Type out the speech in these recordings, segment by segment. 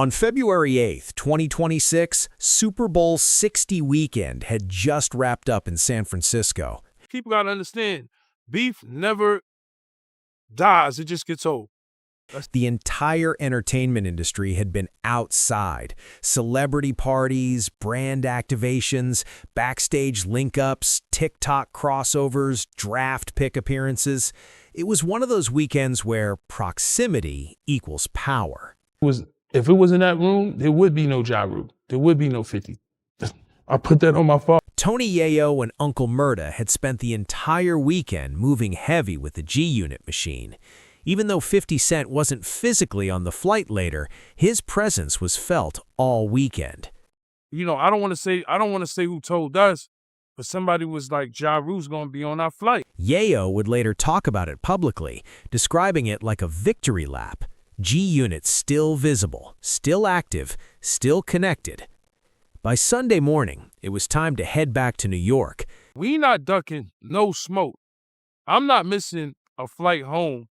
On February 8th, 2026, Super Bowl 60 weekend had just wrapped up in San Francisco. People got to understand, beef never dies, it just gets old. The entire entertainment industry had been outside. Celebrity parties, brand activations, backstage link-ups, TikTok crossovers, draft pick appearances. It was one of those weekends where proximity equals power. If it was in that room, there would be no Ja Rule. There would be no 50. I put that on my father. Tony Yayo and Uncle Murda had spent the entire weekend moving heavy with the GUnit machine. Even though 50 Cent wasn't physically on the flight later, his presence was felt all weekend. You know, I don't want to say who told us, but somebody was like, Ja Rule's going to be on our flight. Yayo would later talk about it publicly, describing it like a victory lap. GUnit still visible, still active, still connected. By Sunday morning, it was time to head back to New York. We not ducking no smoke. I'm not missing a flight home.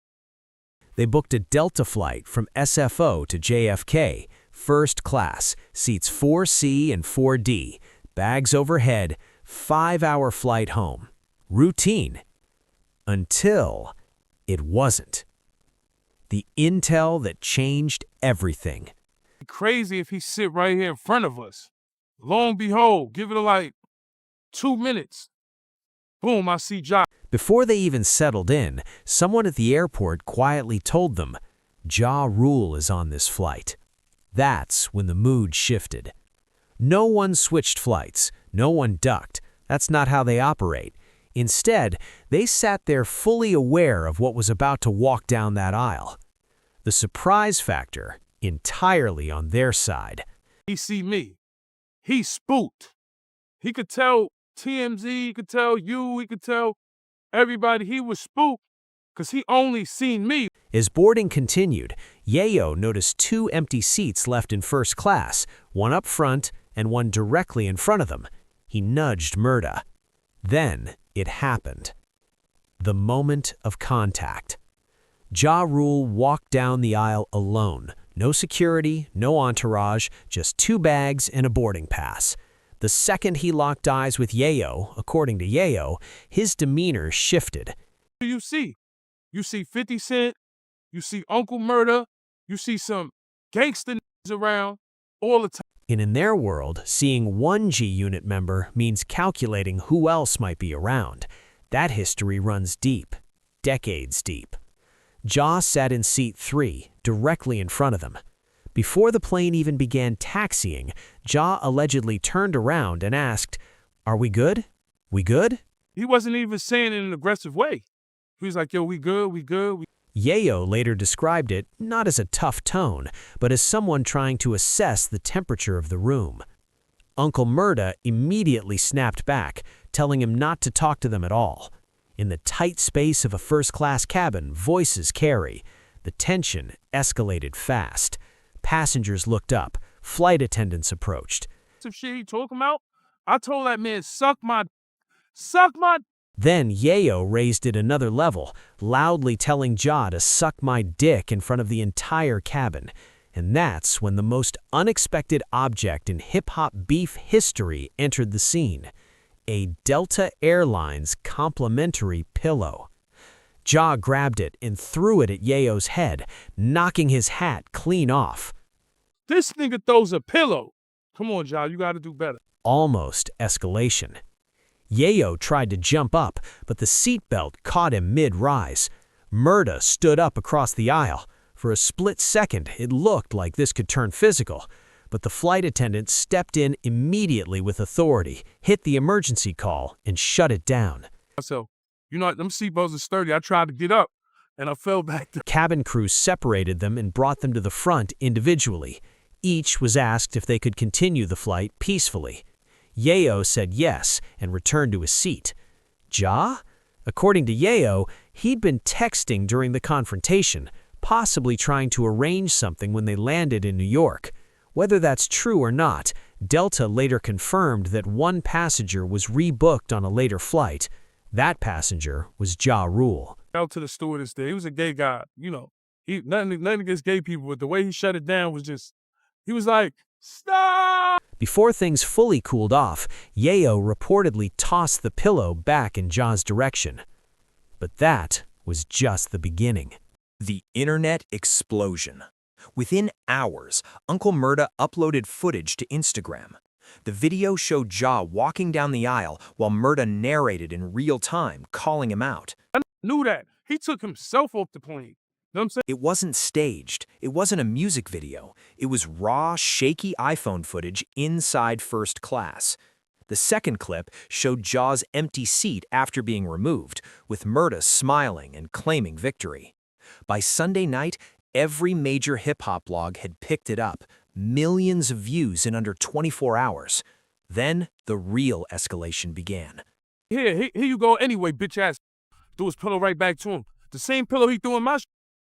They booked a Delta flight from SFO to JFK, first class, seats 4C and 4D, bags overhead, 5-hour flight home. Routine. Until it wasn't. The intel that changed everything. Crazy if he sit right here in front of us. Long behold, give it like 2 minutes. Boom, I see Ja. Before they even settled in, someone at the airport quietly told them, Ja Rule is on this flight. That's when the mood shifted. No one switched flights, no one ducked. That's not how they operate. Instead, they sat there fully aware of what was about to walk down that aisle. The surprise factor entirely on their side. He see me. He spooked. He could tell TMZ, he could tell you, he could tell everybody he was spooked because he only seen me. As boarding continued, Yayo noticed 2 empty seats left in first class, one up front and one directly in front of them. He nudged Murda. Then it happened. The moment of contact. Ja Rule walked down the aisle alone. No security, no entourage, just 2 bags and a boarding pass. The second he locked eyes with Yayo, according to Yayo, his demeanor shifted. What do you see? You see 50 Cent, you see Uncle Murda, you see some gangster around all the time. And in their world, seeing one GUnit member means calculating who else might be around. That history runs deep, decades deep. Ja sat in seat 3, directly in front of them. Before the plane even began taxiing, Ja allegedly turned around and asked, "Are we good? We good?" He wasn't even saying it in an aggressive way. He was like, yo, we good, we good. Yayo later described it not as a tough tone, but as someone trying to assess the temperature of the room. Uncle Murda immediately snapped back, telling him not to talk to them at all. In the tight space of a first-class cabin, voices carry. The tension escalated fast. Passengers looked up. Flight attendants approached. Some shit he talking about? I told that man, suck my. Then Yayo raised it another level, loudly telling Ja to suck my dick in front of the entire cabin. And that's when the most unexpected object in hip-hop beef history entered the scene. A Delta Airlines complimentary pillow. Ja grabbed it and threw it at Yayo's head, knocking his hat clean off. This nigga throws a pillow. Come on, Ja, you gotta do better. Almost escalation. Yayo tried to jump up, but the seatbelt caught him mid-rise. Murda stood up across the aisle. For a split second, it looked like this could turn physical, but the flight attendant stepped in immediately with authority, hit the emergency call, and shut it down. So, you know, them seatbelts are sturdy. I tried to get up, and I fell back. Cabin crew separated them and brought them to the front individually. Each was asked if they could continue the flight peacefully. Yayo said yes and returned to his seat. Ja? According to Yayo, he'd been texting during the confrontation, possibly trying to arrange something when they landed in New York. Whether that's true or not, Delta later confirmed that one passenger was rebooked on a later flight. That passenger was Ja Rule. Out to the stewardess there. He was a gay guy, you know. Nothing against gay people, but the way he shut it down was just, He was like, stop! Before things fully cooled off, Yayo reportedly tossed the pillow back in Ja's direction. But that was just the beginning. The internet explosion. Within hours, Uncle Murda uploaded footage to Instagram. The video showed Ja walking down the aisle while Murda narrated in real time, calling him out. I knew that. He took himself off the plane. You know what I'm saying? It wasn't staged. It wasn't a music video. It was raw, shaky iPhone footage inside first class. The second clip showed Ja's empty seat after being removed, with Murda smiling and claiming victory. By Sunday night, every major hip-hop blog had picked it up, millions of views in under 24 hours. Then, the real escalation began. Here you go anyway, bitch ass. Threw his pillow right back to him. The same pillow he threw in my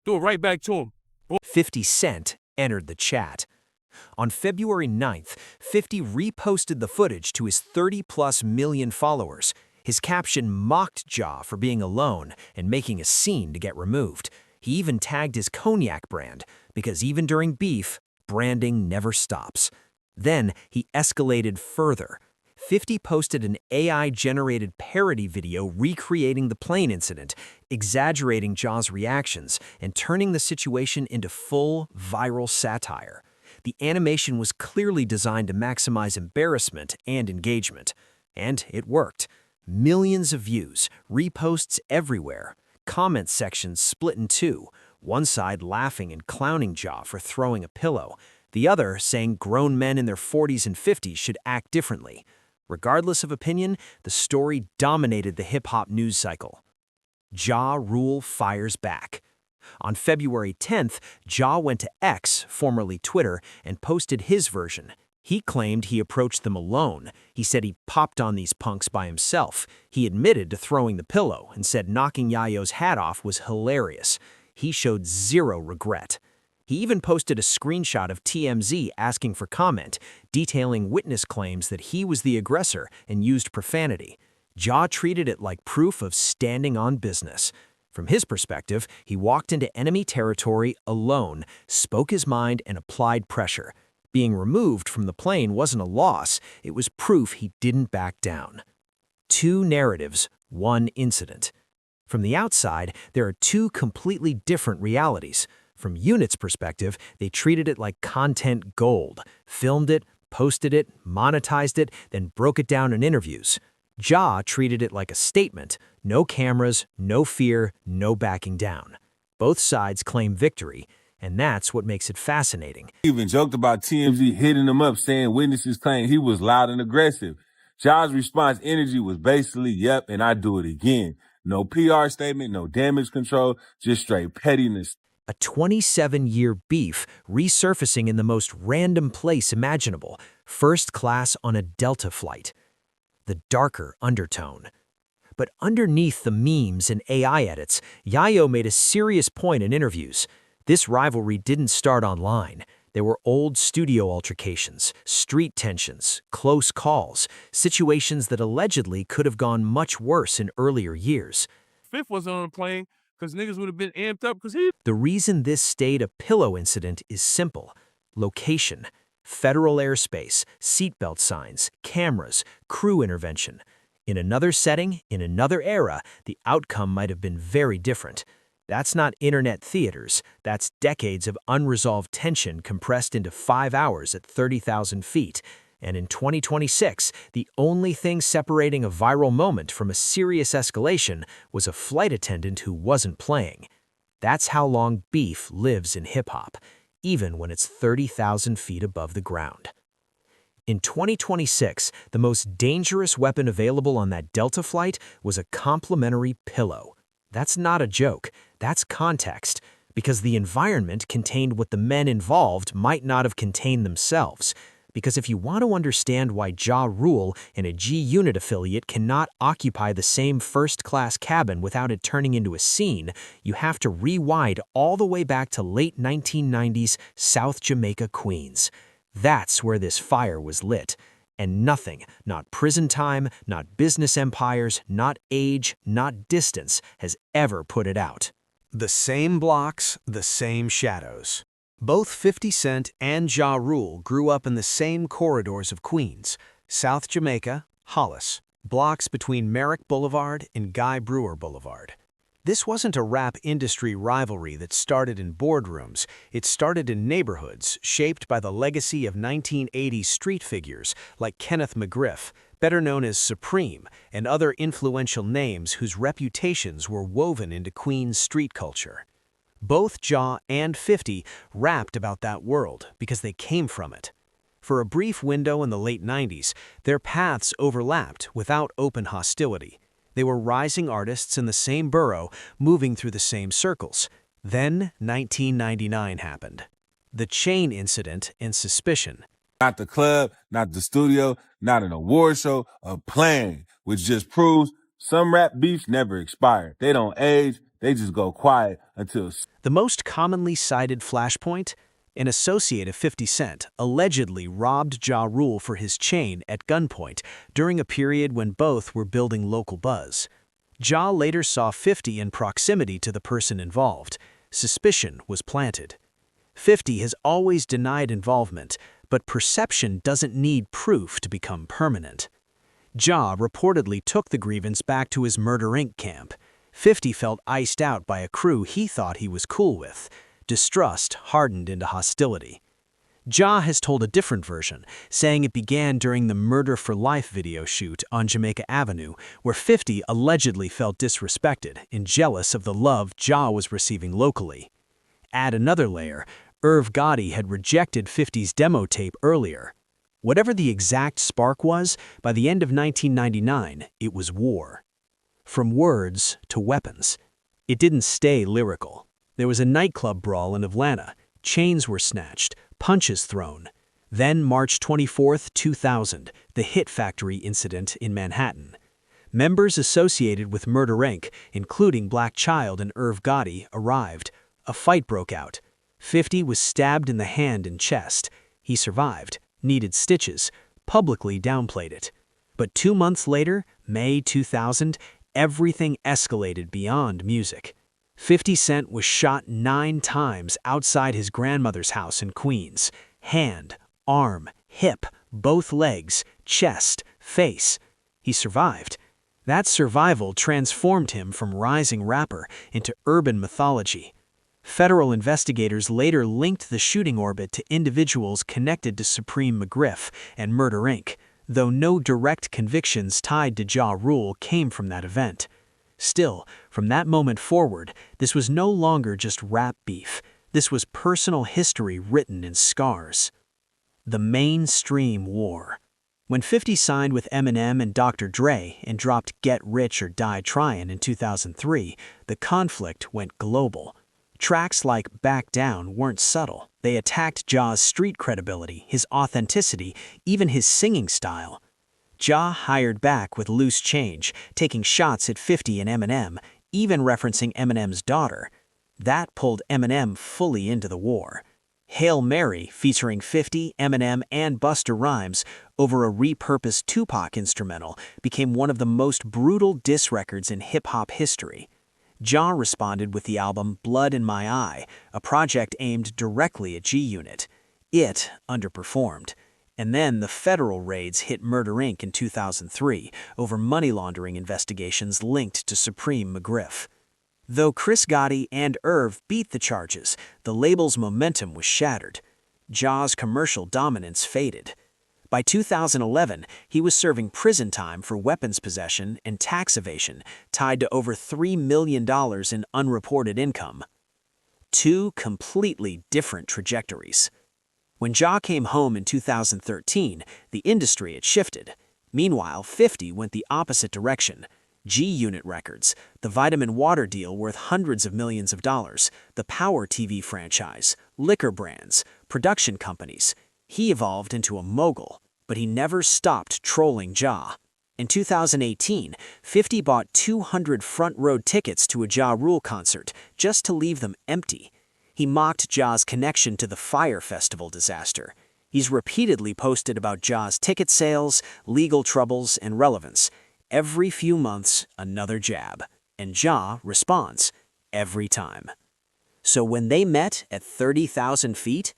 threw it right back to him. 50 Cent entered the chat. On February 9th, 50 reposted the footage to his 30+ million followers. His caption mocked Ja for being alone and making a scene to get removed. He even tagged his cognac brand, because even during beef, branding never stops. Then he escalated further. 50 posted an AI-generated parody video recreating the plane incident, exaggerating Ja's reactions and turning the situation into full viral satire. The animation was clearly designed to maximize embarrassment and engagement. And it worked. Millions of views, reposts everywhere. Comment sections split in two, one side laughing and clowning Ja for throwing a pillow, the other saying grown men in their 40s and 50s should act differently. Regardless of opinion, the story dominated the hip-hop news cycle. Ja Rule fires back. On February 10th, Ja went to X, formerly Twitter, and posted his version. He claimed he approached them alone. He said he popped on these punks by himself. He admitted to throwing the pillow and said knocking Yayo's hat off was hilarious. He showed zero regret. He even posted a screenshot of TMZ asking for comment, detailing witness claims that he was the aggressor and used profanity. Ja treated it like proof of standing on business. From his perspective, he walked into enemy territory alone, spoke his mind, and applied pressure. Being removed from the plane wasn't a loss, it was proof he didn't back down. Two narratives, one incident. From the outside, there are two completely different realities. From GUnit's perspective, they treated it like content gold, filmed it, posted it, monetized it, then broke it down in interviews. Ja treated it like a statement, no cameras, no fear, no backing down. Both sides claim victory, and that's what makes it fascinating. He even joked about TMZ hitting him up saying witnesses claim he was loud and aggressive. Ja's response energy was basically, yep, and I do it again. No PR statement, no damage control, just straight pettiness. A 27-year beef resurfacing in the most random place imaginable, first class on a Delta flight. The darker undertone. But underneath the memes and AI edits, Yayo made a serious point in interviews. This rivalry didn't start online. There were old studio altercations, street tensions, close calls, situations that allegedly could have gone much worse in earlier years. Fifth wasn't on the plane because niggas would have been amped up because he... The reason this stayed a pillow incident is simple. Location. Federal airspace, seatbelt signs, cameras, crew intervention. In another setting, in another era, the outcome might have been very different. That's not internet theaters. That's decades of unresolved tension compressed into 5 hours at 30,000 feet. And in 2026, the only thing separating a viral moment from a serious escalation was a flight attendant who wasn't playing. That's how long beef lives in hip-hop, even when it's 30,000 feet above the ground. In 2026, the most dangerous weapon available on that Delta flight was a complimentary pillow. That's not a joke, that's context, because the environment contained what the men involved might not have contained themselves. Because if you want to understand why Ja Rule and a GUnit affiliate cannot occupy the same first-class cabin without it turning into a scene, you have to rewind all the way back to late 1990s South Jamaica, Queens. That's where this fire was lit. And nothing, not prison time, not business empires, not age, not distance, has ever put it out. The same blocks, the same shadows. Both 50 Cent and Ja Rule grew up in the same corridors of Queens, South Jamaica, Hollis, blocks between Merrick Boulevard and Guy Brewer Boulevard. This wasn't a rap industry rivalry that started in boardrooms. It started in neighborhoods shaped by the legacy of 1980s street figures like Kenneth McGriff, better known as Supreme, and other influential names whose reputations were woven into Queens street culture. Both Ja and 50 rapped about that world because they came from it. For a brief window in the late 90s, their paths overlapped without open hostility. They were rising artists in the same borough, moving through the same circles. Then 1999 happened. The Chain incident and suspicion. Not the club, not the studio, not an award show, a plan, which just proves some rap beefs never expire. They don't age, they just go quiet until... The most commonly cited flashpoint? An associate of 50 Cent allegedly robbed Ja Rule for his chain at gunpoint during a period when both were building local buzz. Ja later saw 50 in proximity to the person involved. Suspicion was planted. 50 has always denied involvement, but perception doesn't need proof to become permanent. Ja reportedly took the grievance back to his Murder Inc. camp. 50 felt iced out by a crew he thought he was cool with. Distrust hardened into hostility. Ja has told a different version, saying it began during the Murder for Life video shoot on Jamaica Avenue, where 50 allegedly felt disrespected and jealous of the love Ja was receiving locally. Add another layer, Irv Gotti had rejected 50's demo tape earlier. Whatever the exact spark was, by the end of 1999, it was war. From words to weapons. It didn't stay lyrical. There was a nightclub brawl in Atlanta. Chains were snatched, punches thrown. Then March 24, 2000, the Hit Factory incident in Manhattan. Members associated with Murder Inc., including Black Child and Irv Gotti, arrived. A fight broke out. 50 was stabbed in the hand and chest. He survived, needed stitches, publicly downplayed it. But 2 months later, May 2000, everything escalated beyond music. 50 Cent was shot 9 times outside his grandmother's house in Queens. Hand, arm, hip, both legs, chest, face. He survived. That survival transformed him from rising rapper into urban mythology. Federal investigators later linked the shooting orbit to individuals connected to Supreme McGriff and Murder Inc., though no direct convictions tied to Ja Rule came from that event. Still, from that moment forward, this was no longer just rap beef. This was personal history written in scars. The mainstream war. When 50 signed with Eminem and Dr. Dre and dropped Get Rich or Die Tryin' in 2003, the conflict went global. Tracks like Back Down weren't subtle. They attacked Ja's street credibility, his authenticity, even his singing style. Ja hired back with Loose Change, taking shots at 50 and Eminem, even referencing Eminem's daughter. That pulled Eminem fully into the war. Hail Mary, featuring 50, Eminem, and Busta Rhymes over a repurposed Tupac instrumental, became one of the most brutal diss records in hip-hop history. Ja responded with the album Blood in My Eye, a project aimed directly at GUnit. It underperformed. And then the federal raids hit Murder Inc. in 2003 over money laundering investigations linked to Supreme McGriff. Though Chris Gotti and Irv beat the charges, the label's momentum was shattered. Ja's commercial dominance faded. By 2011, he was serving prison time for weapons possession and tax evasion, tied to over $3 million in unreported income. 2 completely different trajectories. When Ja came home in 2013, the industry had shifted. Meanwhile, 50 went the opposite direction. GUnit Records, the vitamin water deal worth hundreds of millions of dollars, the Power TV franchise, liquor brands, production companies. He evolved into a mogul, but he never stopped trolling Ja. In 2018, 50 bought 200 front-row tickets to a Ja Rule concert just to leave them empty. He mocked Ja's connection to the Fyre Festival disaster. He's repeatedly posted about Ja's ticket sales, legal troubles, and relevance. Every few months, another jab. And Ja responds every time. So when they met at 30,000 feet,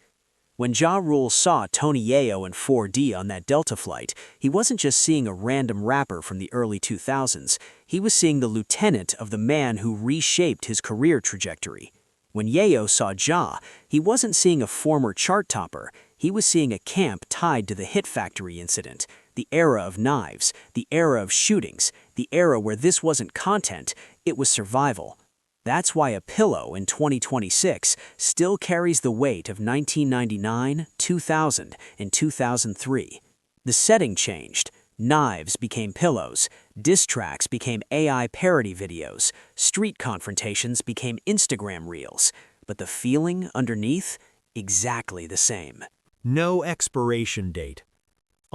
when Ja Rule saw Tony Yayo in 4D on that Delta flight, he wasn't just seeing a random rapper from the early 2000s, he was seeing the lieutenant of the man who reshaped his career trajectory. When Yayo saw Ja, he wasn't seeing a former chart topper, he was seeing a camp tied to the Hit Factory incident, the era of knives, the era of shootings, the era where this wasn't content, it was survival. That's why a pillow in 2026 still carries the weight of 1999, 2000, and 2003. The setting changed. Knives became pillows, diss tracks became AI parody videos, street confrontations became Instagram reels, but the feeling underneath, exactly the same. No expiration date.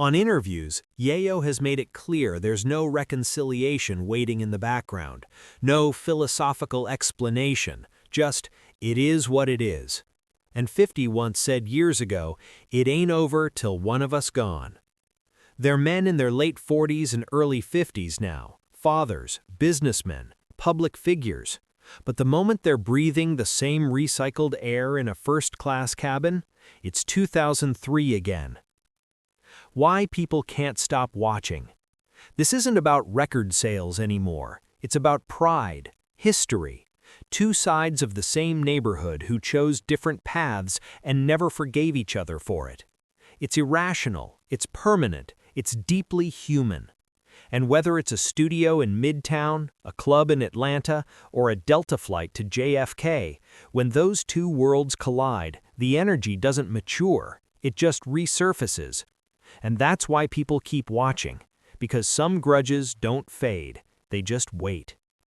On interviews, Yayo has made it clear there's no reconciliation waiting in the background, no philosophical explanation, just, it is what it is. And 50 once said years ago, it ain't over till one of us gone. They're men in their late 40s and early 50s now, fathers, businessmen, public figures. But the moment they're breathing the same recycled air in a first-class cabin, it's 2003 again. Why people can't stop watching. This isn't about record sales anymore. It's about pride, history. Two sides of the same neighborhood who chose different paths and never forgave each other for it. It's irrational, it's permanent, it's deeply human. And whether it's a studio in Midtown, a club in Atlanta, or a Delta flight to JFK, when those two worlds collide, the energy doesn't mature, it just resurfaces. And that's why people keep watching, because some grudges don't fade, they just wait.